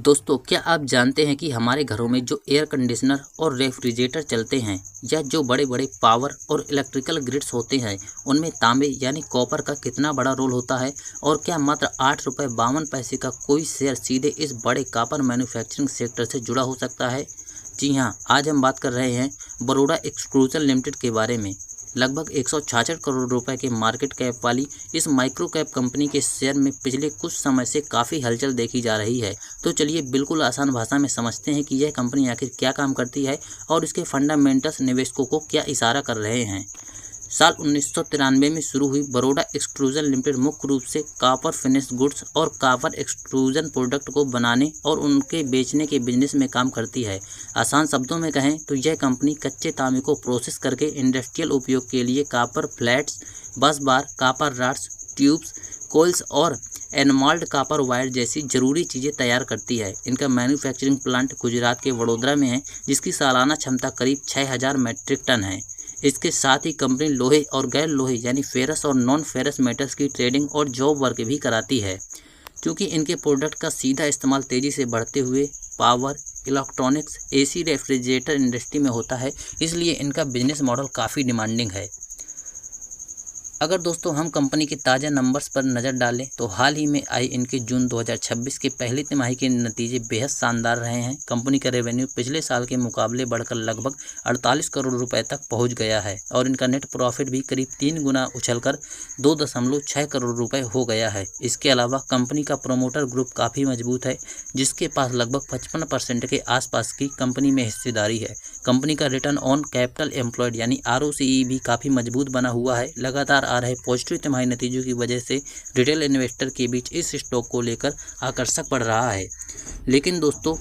दोस्तों, क्या आप जानते हैं कि हमारे घरों में जो एयर कंडीशनर और रेफ्रिजरेटर चलते हैं या जो बड़े बड़े पावर और इलेक्ट्रिकल ग्रिड्स होते हैं उनमें तांबे यानी कॉपर का कितना बड़ा रोल होता है। और क्या मात्र 8 रुपये 52 पैसे का कोई शेयर सीधे इस बड़े कॉपर मैन्युफैक्चरिंग सेक्टर से जुड़ा हो सकता है। जी हाँ, आज हम बात कर रहे हैं बड़ौदा एक्सक्लूजन लिमिटेड के बारे में। लगभग 166 करोड़ रुपए के मार्केट कैप वाली इस माइक्रो कैप कंपनी के शेयर में पिछले कुछ समय से काफ़ी हलचल देखी जा रही है। तो चलिए बिल्कुल आसान भाषा में समझते हैं कि यह कंपनी आखिर क्या काम करती है और इसके फंडामेंटल्स निवेशकों को क्या इशारा कर रहे हैं। साल 1993 में शुरू हुई बड़ौदा एक्सक्लूजन लिमिटेड मुख्य रूप से कॉपर फिनिश गुड्स और कॉपर एक्सट्रूजन प्रोडक्ट को बनाने और उनके बेचने के बिजनेस में काम करती है। आसान शब्दों में कहें तो यह कंपनी कच्चे तांबे को प्रोसेस करके इंडस्ट्रियल उपयोग के लिए कॉपर फ्लैट्स, बस बार, कॉपर रॉड्स, ट्यूब्स, कोल्स और एनमॉल्ड कॉपर वायर जैसी जरूरी चीज़ें तैयार करती है। इनका मैन्युफैक्चरिंग प्लांट गुजरात के वडोदरा में है, जिसकी सालाना क्षमता करीब 6000 मीट्रिक टन है। इसके साथ ही कंपनी लोहे और गैर लोहे यानी फेरस और नॉन फेरस मेटल्स की ट्रेडिंग और जॉब वर्क भी कराती है। क्योंकि इनके प्रोडक्ट का सीधा इस्तेमाल तेज़ी से बढ़ते हुए power, electronics, AC, refrigerator industry में होता है, इसलिए इनका बिजनेस मॉडल काफ़ी डिमांडिंग है। अगर दोस्तों हम कंपनी के ताज़ा नंबर्स पर नज़र डालें तो हाल ही में आई इनके जून 2026 के पहली तिमाही के नतीजे बेहद शानदार रहे हैं। कंपनी का रेवेन्यू पिछले साल के मुकाबले बढ़कर लगभग 48 करोड़ रुपए तक पहुंच गया है और इनका नेट प्रॉफिट भी करीब 3 गुना उछलकर 2.6 करोड़ रुपए हो गया है। इसके अलावा कंपनी का प्रोमोटर ग्रुप काफ़ी मजबूत है, जिसके पास लगभग 55% के आसपास की कंपनी में हिस्सेदारी है। कंपनी का रिटर्न ऑन कैपिटल एम्प्लॉयड यानी ROCE भी काफ़ी मजबूत बना हुआ है। लगातार आ रहे पॉजिटिव तिमाही नतीजों की वजह से रिटेल इन्वेस्टर के बीच इस स्टॉक को लेकर आकर्षक बढ़ रहा है। लेकिन दोस्तों,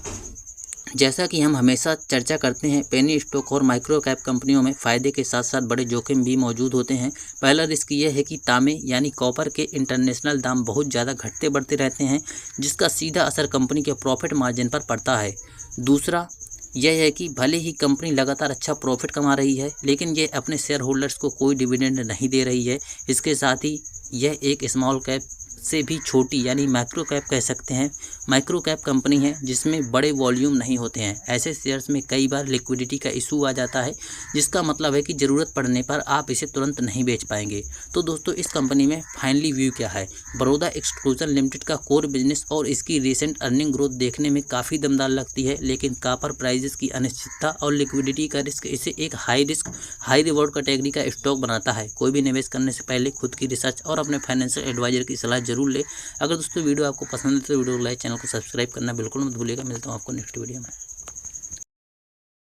जैसा कि हम हमेशा चर्चा करते हैं, पेनी स्टॉक और माइक्रो कैप कंपनियों में फ़ायदे के साथ साथ बड़े जोखिम भी मौजूद होते हैं। पहला रिस्क यह है कि तांबे यानी कॉपर के इंटरनेशनल दाम बहुत ज़्यादा घटते बढ़ते रहते हैं, जिसका सीधा असर कंपनी के प्रॉफिट मार्जिन पर पड़ता है। दूसरा यह है कि भले ही कंपनी लगातार अच्छा प्रॉफिट कमा रही है, लेकिन ये अपने शेयर होल्डर्स को कोई डिविडेंड नहीं दे रही है। इसके साथ ही यह एक स्मॉल कैप से भी छोटी यानी माइक्रो कैप कह सकते हैं, माइक्रो कैप कंपनी है जिसमें बड़े वॉल्यूम नहीं होते हैं। ऐसे शेयर्स में कई बार लिक्विडिटी का इशू आ जाता है, जिसका मतलब है कि ज़रूरत पड़ने पर आप इसे तुरंत नहीं बेच पाएंगे। तो दोस्तों, इस कंपनी में फाइनली व्यू क्या है? बड़ौदा एक्सक्लूजन लिमिटेड का कोर बिजनेस और इसकी रिसेंट अर्निंग ग्रोथ देखने में काफ़ी दमदार लगती है, लेकिन कॉपर प्राइजेस की अनिश्चितता और लिक्विडिटी का रिस्क इसे एक high risk high reward category का स्टॉक बनाता है। कोई भी निवेश करने से पहले खुद की रिसर्च और अपने फाइनेंशियल एडवाइजर की सलाह जरूर ले। अगर दोस्तों वीडियो आपको पसंद है तो वीडियो को लाइक, चैनल को सब्सक्राइब करना बिल्कुल मत भूलिएगा। मिलता हूँ आपको नेक्स्ट वीडियो में।